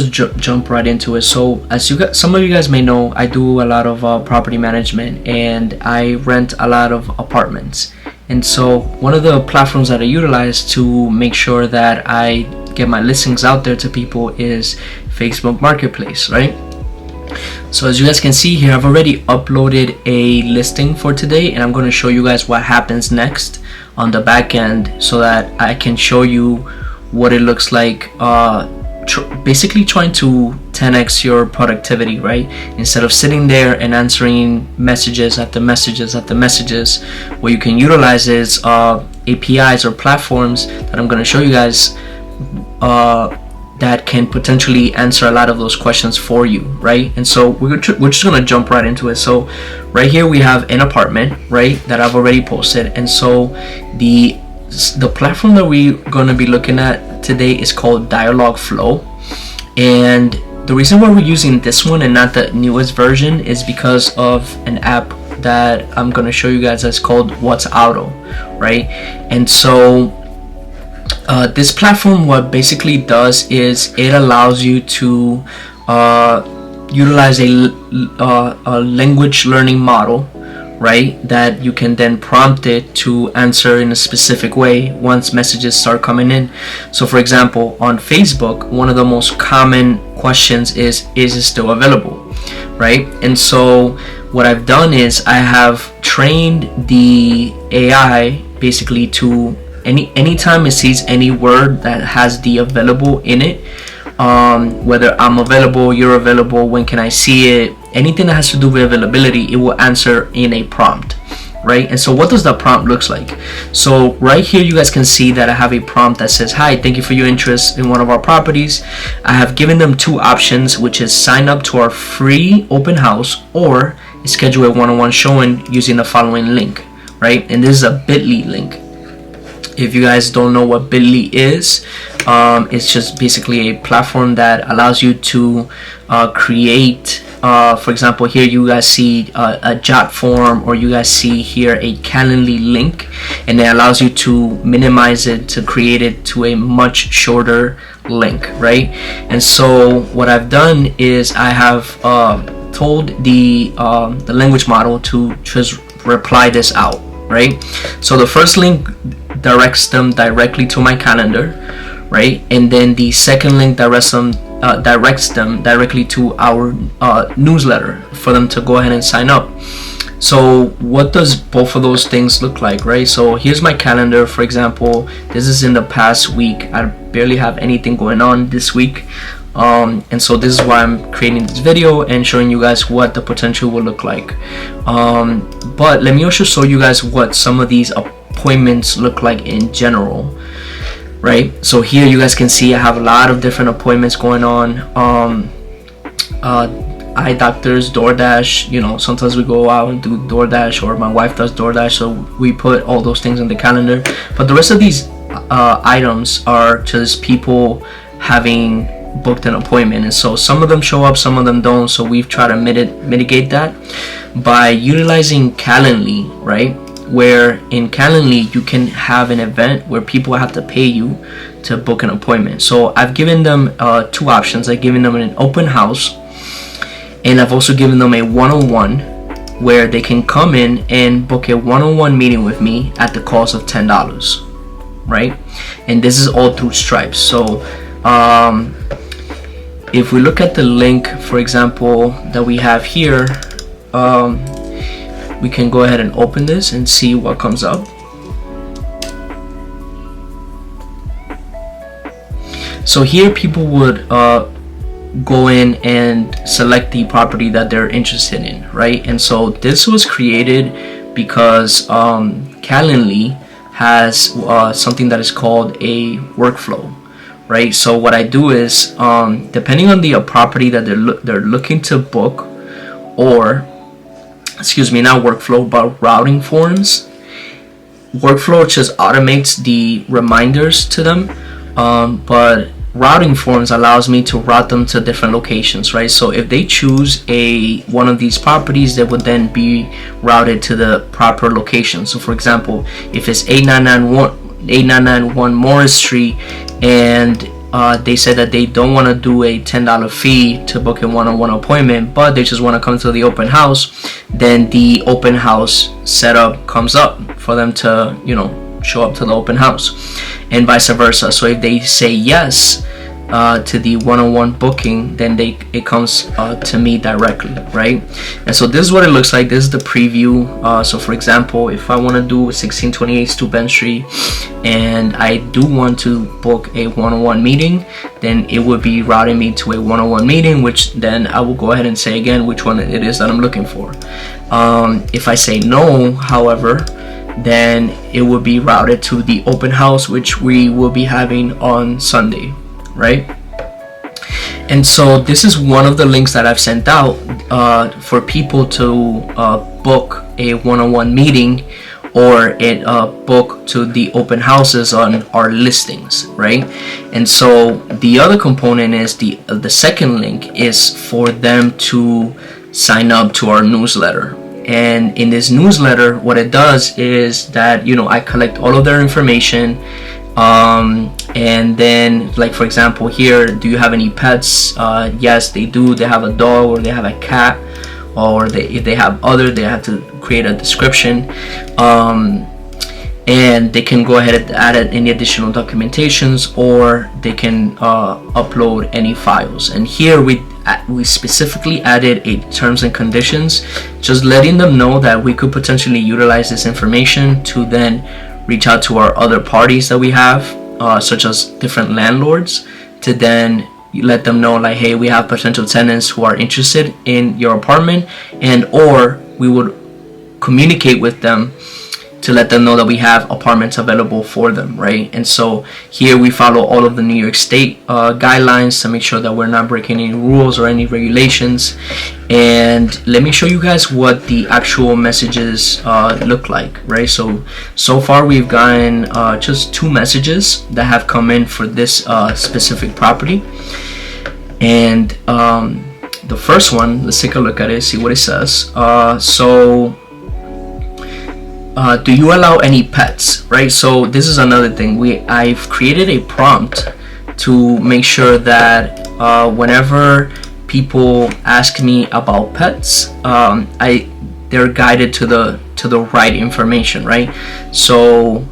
Jump right into it. So as some of you guys may know, I do a lot of property management, and I rent a lot of apartments. And so one of the platforms that I utilize to make sure that I get my listings out there to people is Facebook Marketplace, right? So as you guys can see here, I've already uploaded a listing for today, and I'm going to show you guys what happens next on the back end so that I can show you what it looks like, basically trying to 10x your productivity, right? Instead of sitting there and answering messages after messages after messages, what you can utilize is APIs or platforms that I'm going to show you guys that can potentially answer a lot of those questions for you, right? And so we're just going to jump right into it. So right here we have an apartment, right, that I've already posted. And so the platform that we're going to be looking at today is called Dialogflow, and the reason why we're using this one and not the newest version is because of an app that I'm going to show you guys that's called Whatsauto, right? And so this platform, what basically does is it allows you to utilize a language learning model, right, that you can then prompt it to answer in a specific way once messages start coming in. So for example, on Facebook, one of the most common questions is it still available, right? And so what I've done is I have trained the AI basically to anytime it sees any word that has the available in it, whether I'm available, you're available, when can I see it, anything that has to do with availability, it will answer in a prompt, right? And so what does the prompt looks like? So right here you guys can see that I have a prompt that says, hi, thank you for your interest in one of our properties. I have given them two options, which is sign up to our free open house or schedule a one-on-one showing using the following link, right? And this is a bit.ly link. If you guys don't know what bit.ly is, it's just basically a platform that allows you to create, for example, here you guys see a Jotform, or you guys see here a Calendly link, and it allows you to minimize it to create it to a much shorter link, right? And so what I've done is I have told the language model to just reply this out, right? So the first link directs them directly to my calendar, right? And then the second link directs them directly to our newsletter for them to go ahead and sign up. So what does both of those things look like, right? So here's my calendar, for example. This is in the past week. I barely have anything going on this week, and so this is why I'm creating this video and showing you guys what the potential will look like. But let me also show you guys what some of these appointments look like in general, right? So here you guys can see I have a lot of different appointments going on. Eye doctors, DoorDash, you know, sometimes we go out and do DoorDash, or my wife does DoorDash, so we put all those things in the calendar. But the rest of these items are just people having booked an appointment, and so some of them show up, some of them don't. So we've tried to mitigate that by utilizing Calendly, right? Where in Calendly you can have an event where people have to pay you to book an appointment. So I've given them two options. I've given them an open house, and I've also given them a one-on-one where they can come in and book a one-on-one meeting with me at the cost of $10, right? And this is all through Stripe. So if we look at the link, for example, that we have here, we can go ahead and open this and see what comes up. So here people would go in and select the property that they're interested in, right? And so this was created because Calendly has something that is called a workflow, right? So what I do is, depending on the property that they're looking to book, or excuse me, not workflow, but routing forms. Workflow just automates the reminders to them, but routing forms allows me to route them to different locations, right? So if they choose one of these properties, they would then be routed to the proper location. So for example, if it's 8991 Morris Street and they said that they don't want to do a $10 fee to book a one-on-one appointment, but they just want to come to the open house, then the open house setup comes up for them to, you know, show up to the open house, and vice versa. So if they say yes to the one-on-one booking, then it comes to me directly, right? And so this is what it looks like. This is the preview. So for example, if I want to do 1628 Steuben Street and I do want to book a one-on-one meeting, then it would be routing me to a one-on-one meeting, which then I will go ahead and say again which one it is that I'm looking for. If I say no, however, then it will be routed to the open house, which we will be having on Sunday, right? And so this is one of the links that I've sent out for people to book a one-on-one meeting or book to the open houses on our listings, right? And so the other component is the second link is for them to sign up to our newsletter. And in this newsletter, what it does is that, you know, I collect all of their information. And then, like for example here, do you have any pets? Yes, they do. They have a dog or they have a cat, or if they have other, they have to create a description. And they can go ahead and add any additional documentations, or they can upload any files. And here we specifically added a terms and conditions, just letting them know that we could potentially utilize this information to then reach out to our other parties that we have, such as different landlords, to then let them know like, hey, we have potential tenants who are interested in your apartment, and or we would communicate with them to let them know that we have apartments available for them, right? And so here we follow all of the New York State guidelines to make sure that we're not breaking any rules or any regulations. And let me show you guys what the actual messages look like, right? So far we've gotten just 2 messages that have come in for this specific property. And the first one, let's take a look at it, see what it says. Do you allow any pets, right? So this is another thing. I've created a prompt to make sure that whenever people ask me about pets, they're guided to the right information, right? So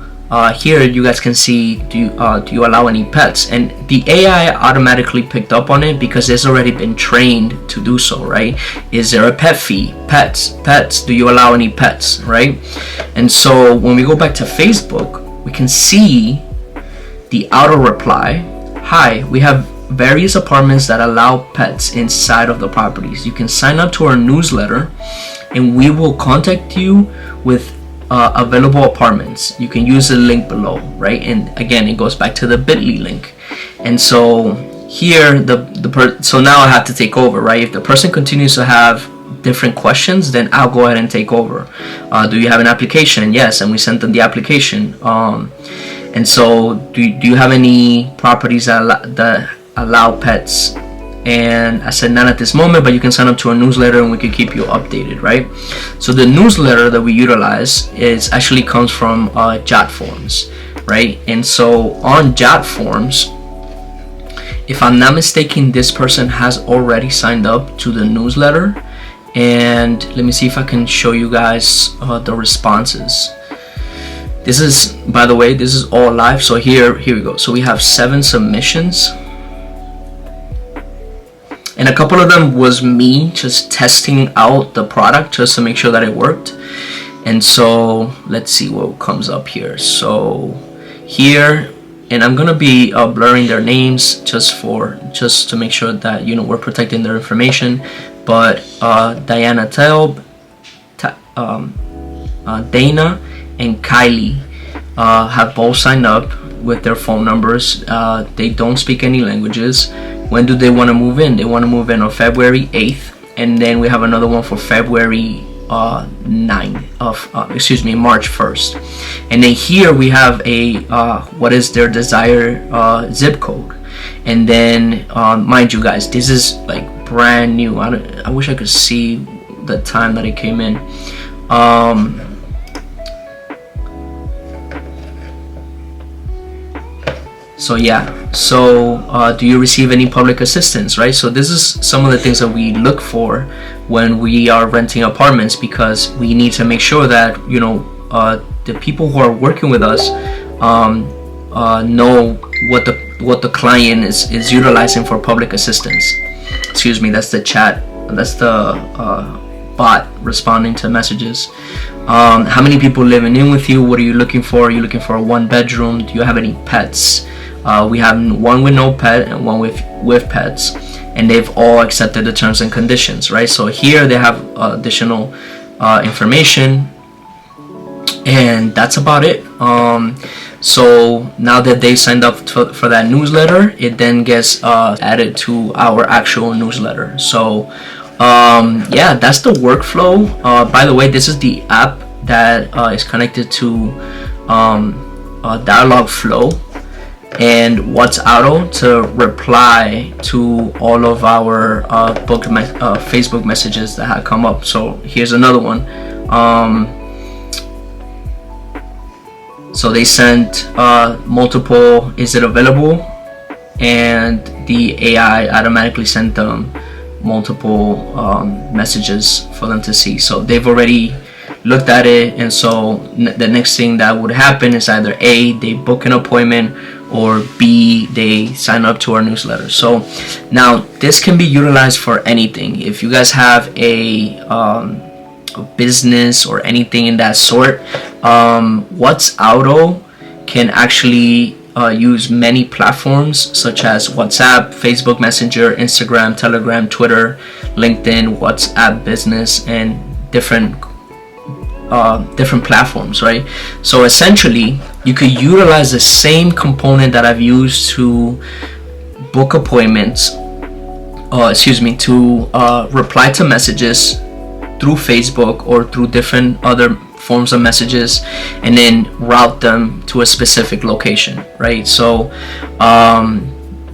here you guys can see, do you allow any pets? And the AI automatically picked up on it because it's already been trained to do so, right? Is there a pet fee? Pets, do you allow any pets, right? And so when we go back to Facebook, we can see the auto reply. Hi, we have various apartments that allow pets inside of the properties. You can sign up to our newsletter and we will contact you with available apartments. You can use the link below, right? And again, it goes back to the bit.ly link. And so here so now I have to take over, right? If the person continues to have different questions, then I'll go ahead and take over. Do you have an application? Yes, and we sent them the application. And so do you have any properties that allow pets? And I said none at this moment, but you can sign up to a newsletter and we can keep you updated, right? So the newsletter that we utilize actually comes from Jotforms, right? And so on Jotforms, if I'm not mistaken, this person has already signed up to the newsletter. And let me see if I can show you guys the responses. This is, by the way, this is all live. So here we go. So we have 7 submissions. And a couple of them was me just testing out the product just to make sure that it worked. And so let's see what comes up here. So here, and I'm gonna be blurring their names just to make sure that, you know, we're protecting their information. But Diana Taub, Dana, and Kylie have both signed up with their phone numbers. They don't speak any languages. When do they want to move in? They want to move in on February 8th, and then we have another one for February 9th of March 1st. And then here we have a what is their desired zip code. And then mind you guys, this is like brand new. I wish I could see the time that it came in. So yeah, do you receive any public assistance, right? So this is some of the things that we look for when we are renting apartments, because we need to make sure that the people who are working with us know what the client is utilizing for public assistance. Excuse me, that's the chat. That's the bot responding to messages. How many people living in with you? What are you looking for? Are you looking for a 1-bedroom? Do you have any pets? We have one with no pet and one with pets, and they've all accepted the terms and conditions, right? So here they have additional information, and that's about it. So now that they signed up for that newsletter, it then gets added to our actual newsletter. So yeah, that's the workflow. By the way, this is the app that is connected to Dialogflow and Whatsauto to reply to all of our Facebook messages that have come up. So here's another one. So they sent multiple, is it available? And the AI automatically sent them multiple messages for them to see. So they've already looked at it, and so the next thing that would happen is either A, they book an appointment, or B, they sign up to our newsletter. So now this can be utilized for anything. If you guys have a business or anything in that sort, Whatsauto can actually use many platforms such as WhatsApp, Facebook Messenger, Instagram, Telegram, Twitter, LinkedIn, WhatsApp Business, and different platforms, right? So essentially you could utilize the same component that I've used to book appointments, to reply to messages through Facebook or through different other forms of messages, and then route them to a specific location, right? So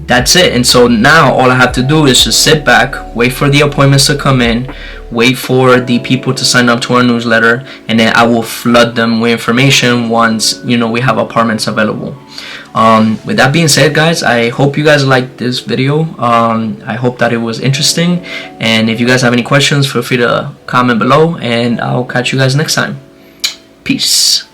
that's it. And so now all I have to do is just sit back, wait for the appointments to come in, wait for the people to sign up to our newsletter, and then I will flood them with information once we have apartments available. With that being said, guys, I hope you guys liked this video. I hope that it was interesting, and if you guys have any questions, feel free to comment below, and I'll catch you guys next time. Peace.